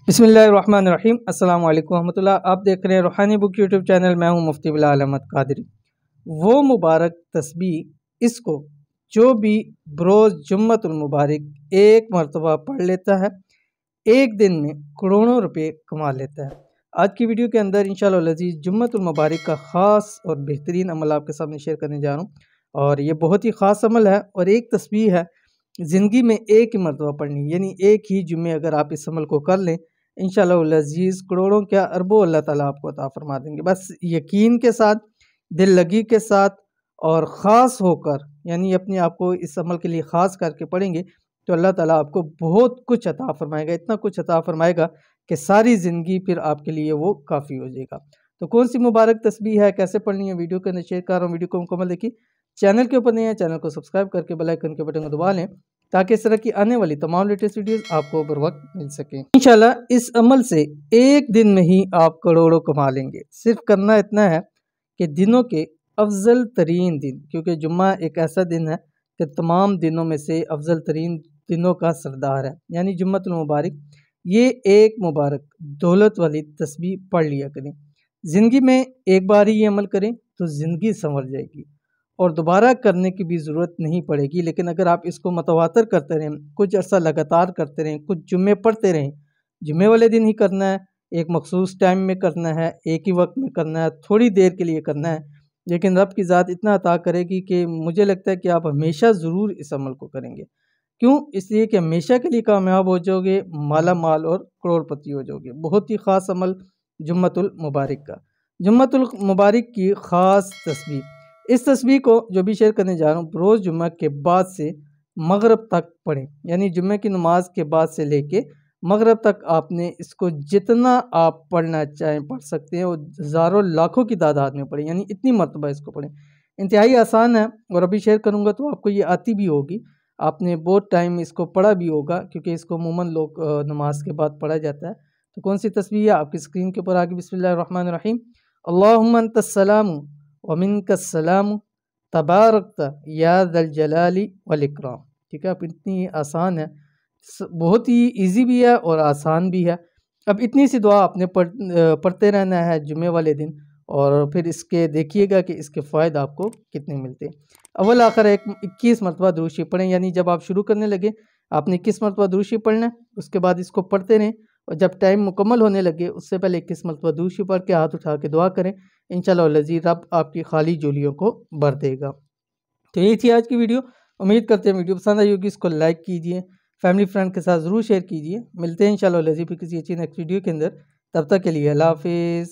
बिस्मिल्लाहिर्रहमानिर्रहीम अस्सलाम वालेकुम रहमतुल्लाह। आप देख रहे हैं रूहानी बुक यूट्यूब चैनल। मैं हूं मुफ्ती बिलाल अहमद कादरी। वो मुबारक तस्बीह इसको जो भी बरोज़ जुम्मतुल मुबारक एक मरतबा पढ़ लेता है, एक दिन में करोड़ों रुपए कमा लेता है। आज की वीडियो के अंदर इंशाअल्लाह लज़ीज़ जुम्मतुल मुबारक का ख़ास और बेहतरीन अमल आपके सामने शेयर करने जा रहा हूँ। और ये बहुत ही ख़ास अमल है और एक तस्बीह है, ज़िंदगी में एक ही मरतबा पढ़नी, यानी एक ही जुम्मे अगर आप इस अमल को कर लें, इंशाअल्लाह लज़ीज़ करोड़ों क्या अरबों अल्लाह ताला आपको अता फरमा देंगे। बस यकीन के साथ, दिल लगी के साथ और ख़ास होकर, यानी अपने आप को इस अमल के लिए ख़ास करके पढ़ेंगे तो अल्लाह ताला आपको बहुत कुछ अता फरमाएगा, इतना कुछ अता फरमाएगा कि सारी ज़िंदगी फिर आपके लिए वो काफ़ी हो जाएगा। तो कौन सी मुबारक तस्बीह है, कैसे पढ़नी है, वीडियो के अंदर शेयर कर रहा हूँ। वीडियो को मुकम्मल देखिए। चैनल के ऊपर नहीं है, चैनल को सब्सक्राइब करके बेल आइकन के बटन को दबा लें ताकि इस तरह की आने वाली तमाम लेटेस्ट वीडियोस आपको बर वक्त मिल सकें। इंशाल्लाह इस अमल से एक दिन में ही आप करोड़ों कमा लेंगे। सिर्फ करना इतना है कि दिनों के अफजल तरीन दिन, क्योंकि जुम्मा एक ऐसा दिन है कि तमाम दिनों में से अफजल तरीन दिनों का सरदार है, यानी जुम्मतुल मुबारक। ये एक मुबारक दौलत वाली तस्बीह पढ़ लिया करें। ज़िंदगी में एक बार ही ये अमल करें तो ज़िंदगी संवर जाएगी और दोबारा करने की भी ज़रूरत नहीं पड़ेगी। लेकिन अगर आप इसको मतवातर करते रहें, कुछ अर्सा लगातार करते रहें, कुछ जुम्मे पढ़ते रहें, जुम्मे वाले दिन ही करना है, एक मखसूस टाइम में करना है, एक ही वक्त में करना है, थोड़ी देर के लिए करना है, लेकिन रब की ज़ात इतना अता करेगी कि मुझे लगता है कि आप हमेशा ज़रूर इस अमल को करेंगे। क्यों? इसलिए कि हमेशा के लिए कामयाब हो जाओगे, माला माल और करोड़पति हो जाओगे। बहुत ही ख़ास अमल जुम्मतुल मुबारक का। जुम्मतुल मुबारक की ख़ास तस्बीह, इस तस्बीह को जो भी शेयर करने जा रहा हूँ, रोज़ जुम्मा के बाद से मगरिब तक पढ़ें, यानी जुम्मे की नमाज के बाद से लेके मगरिब तक आपने इसको जितना आप पढ़ना चाहें पढ़ सकते हैं और हज़ारों लाखों की तादाद में पढ़ें, यानी इतनी मरतबा इसको पढ़ें। इंतहाई आसान है और अभी शेयर करूँगा तो आपको ये आती भी होगी, आपने बहुत टाइम इसको पढ़ा भी होगा, क्योंकि इसको अमूमन लोग नमाज के बाद पढ़ा जाता है। तो कौन सी तस्बीह है आपकी स्क्रीन के ऊपर आगे। बिस्मिल्लाहिर्रहमानिर्रहीम। अल्लाहुम्मा अंतस्सलामु व मिनकस्सलामु तबारकता या ज़ल जलाली वल इकराम। ठीक है, अब इतनी आसान है, बहुत ही इजी भी है और आसान भी है। अब इतनी सी दुआ आपने पढ़ते रहना है जुम्मे वाले दिन और फिर इसके देखिएगा कि इसके फ़ायदे आपको कितने मिलते हैं। अव्वल आखिर 21 मरतबा दुरूद शरीफ पढ़ें, यानी जब आप शुरू करने लगे आपने 21 मरतबा दुरूद शरीफ पढ़ना है, उसके बाद इसको पढ़ते रहें और जब टाइम मुकम्मल होने लगे उससे पहले 21 मरतबा दुरूद शरीफ पढ़ के हाथ उठा के दुआ करें। इंशाअल्लाह लज़ीज़ रब आपकी खाली झोलियों को भर देगा। तो यही थी आज की वीडियो। उम्मीद करते हैं वीडियो पसंद आई होगी। इसको लाइक कीजिए, फैमिली फ्रेंड के साथ ज़रूर शेयर कीजिए। मिलते हैं इंशाअल्लाह लज़ीज़ किसी अच्छी नेक्स्ट वीडियो के अंदर। तब तक के लिए अल्लाह हाफ़िज़।